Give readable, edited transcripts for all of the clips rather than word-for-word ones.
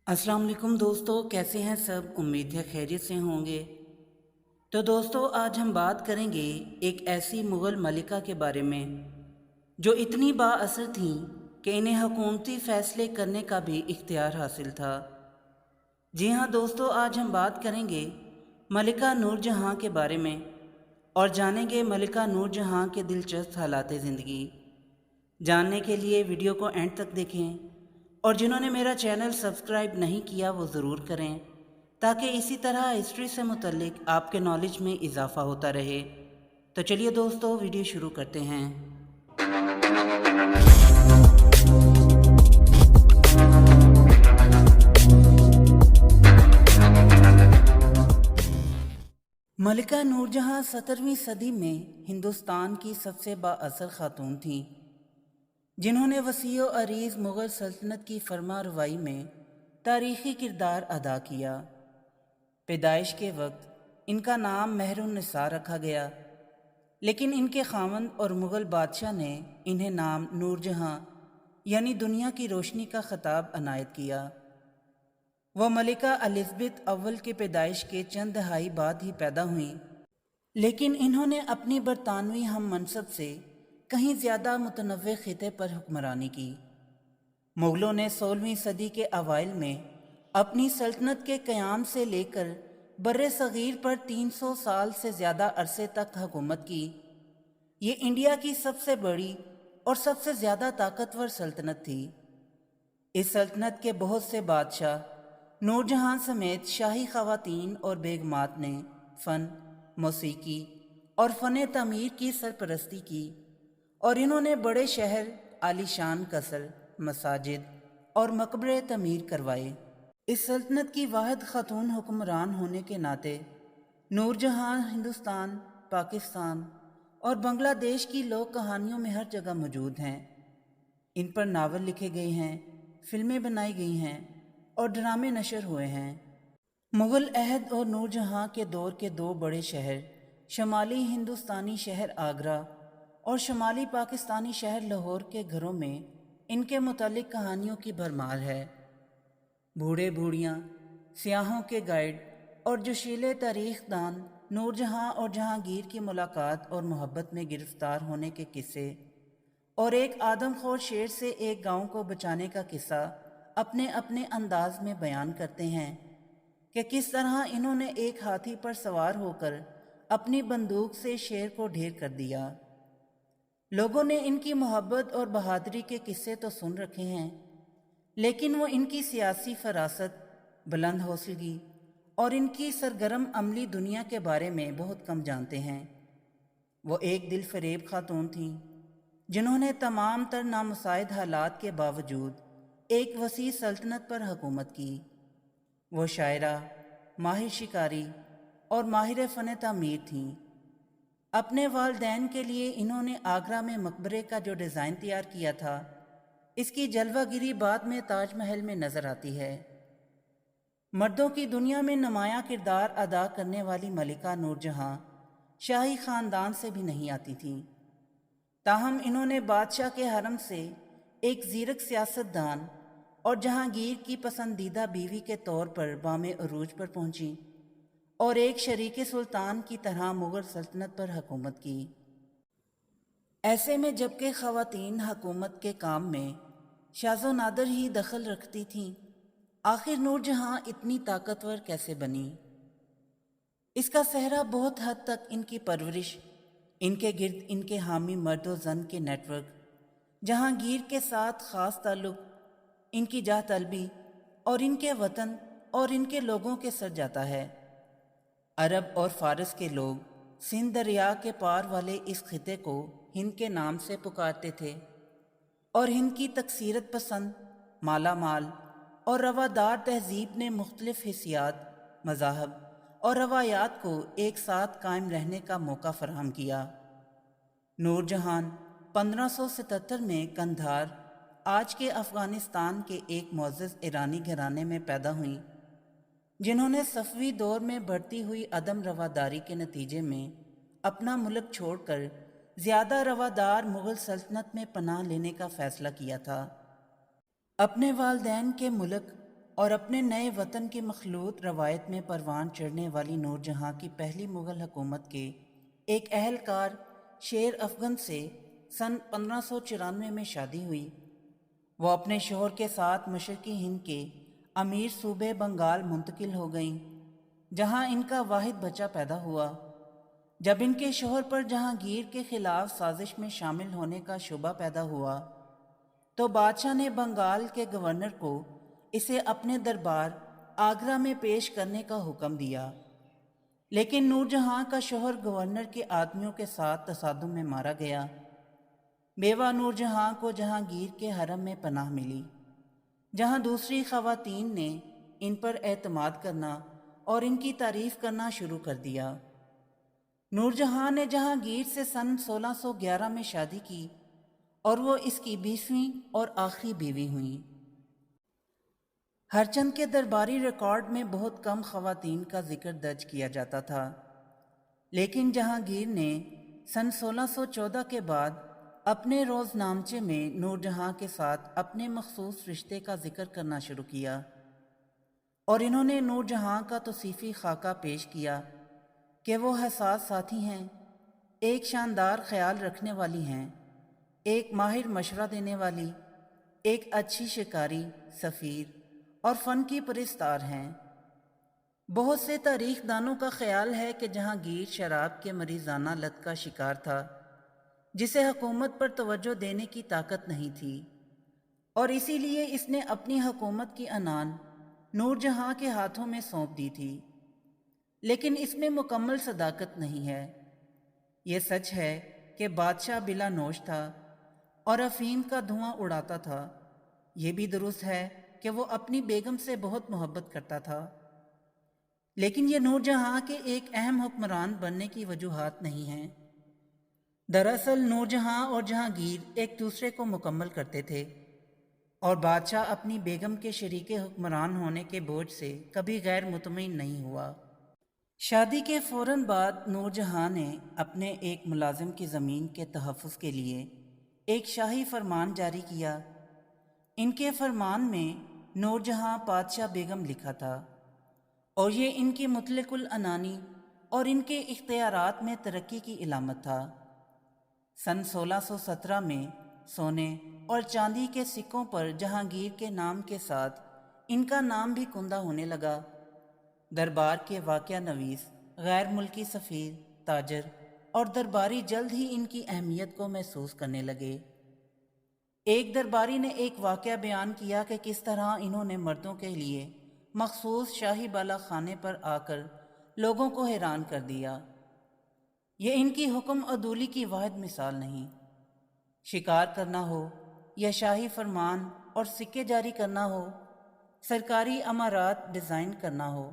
अस्सलाम वालेकुम दोस्तों, कैसे हैं सब। उम्मीद है खैरियत से होंगे। तो दोस्तों, आज हम बात करेंगे एक ऐसी मुग़ल मलिका के बारे में जो इतनी बाअसर थीं कि इन्हें हुकूमती फ़ैसले करने का भी इख्तियार हासिल था। जी हाँ दोस्तों, आज हम बात करेंगे मलिका नूरजहाँ के बारे में और जानेंगे मलिका नूरजहाँ के दिलचस्प हालात ज़िंदगी। जानने के लिए वीडियो को एंड तक देखें और जिन्होंने मेरा चैनल सब्सक्राइब नहीं किया वो ज़रूर करें ताकि इसी तरह हिस्ट्री से मुतल्लिक आपके नॉलेज में इजाफ़ा होता रहे। तो चलिए दोस्तों, वीडियो शुरू करते हैं। मलिका नूरजहाँ 17वीं सदी में हिंदुस्तान की सबसे बाअसर खातून थीं, जिन्होंने वसीअ अरीज़ मुग़ल सल्तनत की फरमा रवाई में तारीख़ी किरदार अदा किया। पैदाइश के वक्त इनका नाम मेहरुन्निसा रखा गया, लेकिन इनके खावंद और मुग़ल बादशाह ने इन्हें नाम नूरजहाँ यानी दुनिया की रोशनी का खिताब अनायत किया। वह मलिका एलिज़ाबेथ अव्वल के पैदाइश के चंद दहाई बाद ही पैदा हुईं, लेकिन इन्होंने अपनी बरतानवी हम मनसब से कहीं ज़्यादा मुतनव्वे खिते पर हुक्मरानी की। मुग़लों ने 16वीं सदी के अवाइल में अपनी सल्तनत के क़याम से लेकर बर्रे सग़ीर पर 300 साल से ज़्यादा अरसे तक हुकूमत की। ये इंडिया की सबसे बड़ी और सबसे ज़्यादा ताकतवर सल्तनत थी। इस सल्तनत के बहुत से बादशाह नूरजहाँ समेत शाही ख़वातीन और बेगमात ने फ़न, मौसीकी और फ़न तमीर की सरपरस्ती की और इन्होंने बड़े शहर, आलीशान कसर, मसाजिद और मकबरे तमीर करवाए। इस सल्तनत की वाहिद ख़ातून हुक्मरान होने के नाते नूरजहाँ हिंदुस्तान, पाकिस्तान और बांग्लादेश की लोक कहानियों में हर जगह मौजूद हैं। इन पर नावल लिखे गए हैं, फिल्में बनाई गई हैं और ड्रामे नशर हुए हैं। मुग़ल अहद और नूरजहाँ के दौर के दो बड़े शहर, शमाली हिंदुस्तानी शहर आगरा और शमाली पाकिस्तानी शहर लाहौर के घरों में इनके मुतालिक कहानियों की भरमार है। बूढ़े बूढ़ियाँ, सियाहों के गाइड और जोशीले तारीख़दान नूरजहाँ और जहांगीर की मुलाकात और मोहब्बत में गिरफ़्तार होने के किस्से और एक आदमखोर शेर से एक गांव को बचाने का किस्सा अपने अपने अंदाज में बयान करते हैं कि किस तरह इन्होंने एक हाथी पर सवार होकर अपनी बंदूक से शेर को ढेर कर दिया। लोगों ने इनकी मोहब्बत और बहादुरी के किस्से तो सुन रखे हैं, लेकिन वो इनकी सियासी फरासत, बुलंद हौसलगी और इनकी सरगर्म अमली दुनिया के बारे में बहुत कम जानते हैं। वो एक दिल फरेब खातून थीं जिन्होंने तमाम तर नामुसाइद हालात के बावजूद एक वसी सल्तनत पर हुकूमत की। वो शायरा, माहिर शिकारी और माहिर फ़न तामीर थीं। अपने वालदैन के लिए इन्होंने आगरा में मकबरे का जो डिज़ाइन तैयार किया था, इसकी जलवागिरी बाद में ताजमहल में नज़र आती है। मर्दों की दुनिया में नुमायाँ किरदार अदा करने वाली मलिका नूरजहाँ शाही ख़ानदान से भी नहीं आती थीं, ताहम इन्होंने बादशाह के हरम से एक ज़ीरक सियासतदान और जहांगीर की पसंदीदा बीवी के तौर पर बामे अरूज पर पहुंची और एक शरीके सुल्तान की तरह मुग़ल सल्तनत पर हुकूमत की। ऐसे में जबकि ख़वातीन हुकूमत के काम में शाज़ो नादर ही दखल रखती थीं, आखिर नूरजहाँ इतनी ताकतवर कैसे बनी? इसका सहरा बहुत हद तक इनकी परवरिश, इनके गिर्द इनके हामी मर्द व ज़न के नेटवर्क, जहांगीर के साथ ख़ास ताल्लुक़, इनकी जाह तलबी और इनके वतन और इनके लोगों के सर जाता है। अरब और फ़ारस के लोग सिंध दरिया के पार वाले इस खिते को हिंद के नाम से पुकारते थे और हिंद की तकसीरत पसंद, माला माल और रवादार तहजीब ने मुख्तलिफ हिस्सियात, मज़ाहब और रवायात को एक साथ कायम रहने का मौका फराहम किया। नूरजहाँ 1577 में कंधार, आज के अफ़गानिस्तान के एक मुअज़्ज़ज़ ईरानी घराने में पैदा हुई, जिन्होंने सफ़वी दौर में बढ़ती हुई अदम रवादारी के नतीजे में अपना मुल्क छोड़कर ज़्यादा रवादार मुग़ल सल्तनत में पनाह लेने का फ़ैसला किया था। अपने वालदैन के मुल्क اور اپنے نئے وطن کی مخلوط روایت میں پروان چڑھنے والی نور جہاں کی پہلی مغل حکومت کے ایک اہلکار شیر افغن سے سن 1594 میں شادی ہوئی۔ وہ اپنے شوہر کے ساتھ مشرقی ہند کے امیر صوبے بنگال منتقل ہو گئیں، جہاں ان کا واحد بچہ پیدا ہوا۔ جب ان کے شوہر پر جہانگیر کے خلاف سازش میں شامل ہونے کا شبہ پیدا ہوا تو بادشاہ نے بنگال کے گورنر کو اسے اپنے دربار آگرہ میں پیش کرنے کا حکم دیا، لیکن نور جہاں کا شوہر گورنر کے آدمیوں کے ساتھ تصادم میں مارا گیا۔ بیوہ نور جہاں کو جہانگیر کے حرم میں پناہ ملی، جہاں دوسری خواتین نے ان پر اعتماد کرنا اور ان کی تعریف کرنا شروع کر دیا۔ نور جہاں نے جہانگیر سے سن 1611 میں شادی کی اور وہ اس کی 20ویں اور آخری بیوی ہوئیں۔ ہرچند کے درباری ریکارڈ میں بہت کم خواتین کا ذکر درج کیا جاتا تھا، لیکن جہانگیر نے سن 1614 کے بعد اپنے روزنامچے میں نور جہاں کے ساتھ اپنے مخصوص رشتے کا ذکر کرنا شروع کیا، اور انہوں نے نور جہاں کا توصیفی خاکہ پیش کیا کہ وہ حساس ساتھی ہیں، ایک شاندار خیال رکھنے والی ہیں، ایک ماہر مشورہ دینے والی، ایک اچھی شکاری، سفیر اور فن کی پرستار ہیں۔ بہت سے تاریخ دانوں کا خیال ہے کہ جہانگیر شراب کے مریضانہ لت کا شکار تھا، جسے حکومت پر توجہ دینے کی طاقت نہیں تھی، اور اسی لیے اس نے اپنی حکومت کی عنان نور جہاں کے ہاتھوں میں سونپ دی تھی، لیکن اس میں مکمل صداقت نہیں ہے۔ یہ سچ ہے کہ بادشاہ بلا نوش تھا اور افیم کا دھواں اڑاتا تھا۔ یہ بھی درست ہے کہ وہ اپنی بیگم سے بہت محبت کرتا تھا، لیکن یہ نور جہاں کے ایک اہم حکمران بننے کی وجوہات نہیں ہیں۔ دراصل نور جہاں اور جہانگیر ایک دوسرے کو مکمل کرتے تھے، اور بادشاہ اپنی بیگم کے شریک حکمران ہونے کے بوجھ سے کبھی غیر مطمئن نہیں ہوا۔ شادی کے فوراً بعد نور جہاں نے اپنے ایک ملازم کی زمین کے تحفظ کے لیے ایک شاہی فرمان جاری کیا۔ ان کے فرمان میں نور جہاں پادشاہ بیگم لکھا تھا، اور یہ ان کی مطلق العنانی اور ان کے اختیارات میں ترقی کی علامت تھا۔ سن 1617 میں سونے اور چاندی کے سکوں پر جہانگیر کے نام کے ساتھ ان کا نام بھی کندہ ہونے لگا۔ دربار کے واقعہ نویس، غیر ملکی سفیر، تاجر اور درباری جلد ہی ان کی اہمیت کو محسوس کرنے لگے۔ ایک درباری نے ایک واقعہ بیان کیا کہ کس طرح انہوں نے مردوں کے لیے مخصوص شاہی بالا خانے پر آ کر لوگوں کو حیران کر دیا۔ یہ ان کی حکم عدولی کی واحد مثال نہیں۔ شکار کرنا ہو یا شاہی فرمان اور سکے جاری کرنا ہو، سرکاری امارات ڈیزائن کرنا ہو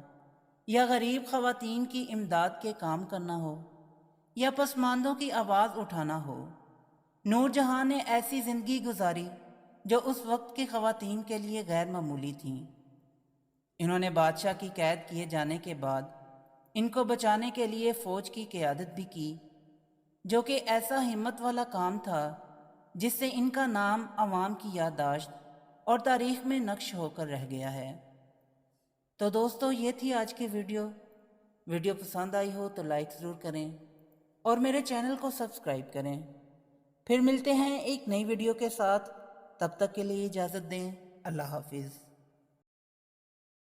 یا غریب خواتین کی امداد کے کام کرنا ہو یا پسماندوں کی آواز اٹھانا ہو، نور جہاں نے ایسی زندگی گزاری جو اس وقت کی خواتین کے لیے غیر معمولی تھیں۔ انہوں نے بادشاہ کی قید کیے جانے کے بعد ان کو بچانے کے لیے فوج کی قیادت بھی کی، جو کہ ایسا ہمت والا کام تھا جس سے ان کا نام عوام کی یادداشت اور تاریخ میں نقش ہو کر رہ گیا ہے۔ تو دوستو، یہ تھی آج کی ویڈیو پسند آئی ہو تو لائک ضرور کریں اور میرے چینل کو سبسکرائب کریں۔ پھر ملتے ہیں ایک نئی ویڈیو کے ساتھ، تب تک کے لیے اجازت دیں۔ اللہ حافظ۔